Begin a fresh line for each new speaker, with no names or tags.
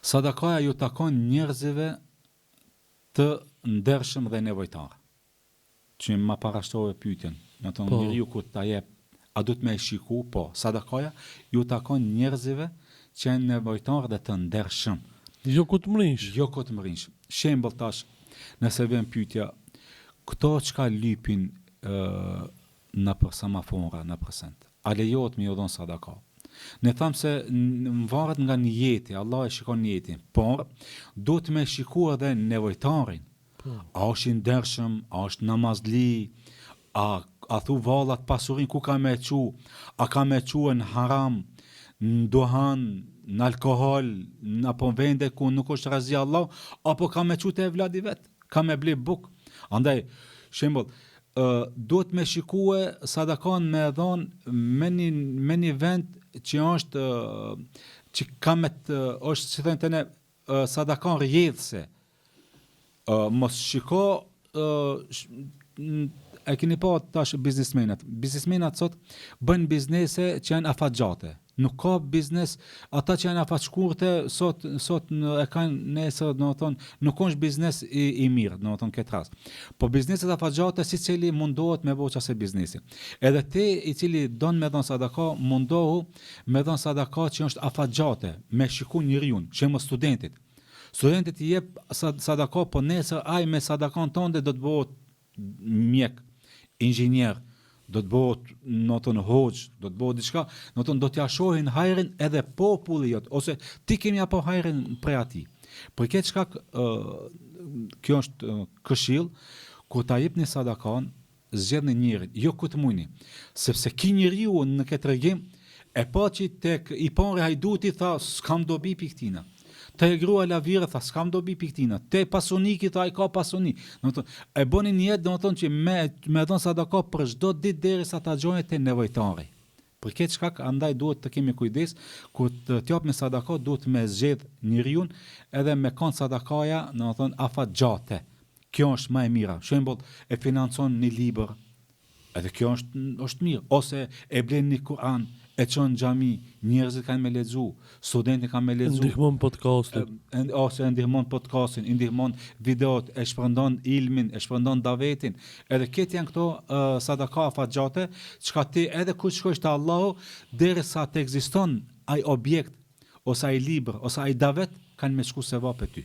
Sadakaja ju takon njerëzive të ndershëm dhe nevojtar. Që ma parashtove pyetjen, do të thonë njeriu kur ta jep, a duhet me shiku? Po, sadakaja ju takon njerëzive që janë nevojtar dhe të ndershëm.
Jo kutmërinsh.
Jo kutmërinsh. Shembull tash, nëse vjen pyetja, këto çka lypin në për samafora, në përsent, a lejohet me ju dhon sadaka? Ne thamë se më varet nga niyeti, Allah e shikon niyetin, por duhet me shikuar edhe nevojtarin. A është i ndershëm, a është namazli, a thu vallat pasurin ku ka me qu, a ka me qu në haram, në duhan, në alkohol, apo në vende ku nuk është razi Allah, apo ka me qu të evladi vet, ka me ble buk. Andaj, shembull, duhet me shikue sadakan me dhon me një vend që është që ka me është si thënë të ne sadakan rjedhse. Mos shiko e keni pa tash biznesmenat. Biznesmenat sot bën biznese që janë afatgjate. Nuk ka biznes, ata që janë afatshkurte sot e kanë nesër, nuk është biznes i mirë, këtë rast. Po bizneset afatgjate si cili mundohet me bëu çase biznesi. Edhe ti i cili don me dhon sadaka, mundohu me dhon sadaka që është afatgjate, me shiku njeriu, shembull studentit. Studentit i jep sadaka, po nesër ai me sadakan tënde do të bëhet mjek, inxhinier, do të bëhet hoxh, do të bëhet diçka, do t'ja shohin hajrin edhe populli jot, ose ti kemi apo hajrin prej atij. Për këtë shkak kjo është këshill, kur ta jepni sadakan, zgjedhni njërin, jo ku të mujni, sepse ki njeriu në këtë tregim e pa që tek i pari hajduti tha s'kam dobi piktina. Te grua lavire tha s'kam dobi piktina. Te pasoniki tha ai ka pasoni. E bëni një jetë domethënë që me dhon sadaka për çdo ditë derisa ta xhojë te nevojtari. Për këtë shkak andaj duhet të kemi kujdes kur të japim sadaka, duhet me zgjedh njeriu edhe me kon sadakaja, domethënë afatgjate. Kjo është më e mira. Shembull, e financon një libër, edhe kjo është mirë, ose e blen një Kur'an, e çon xhami, njerëzit kanë me lexu, studentët kanë me lexu,
ndihmon podcastin,
ose ndihmon podcastin, ndihmon videot, e shpërndon ilmin, e shpërndon davetin. Edhe këtë janë këto sadaka afatgjate, çka ti edhe kur shkosh te Allahu, derisa të ekziston ai objekt ose ai libër ose ai davet, kanë me shku sevap e ty.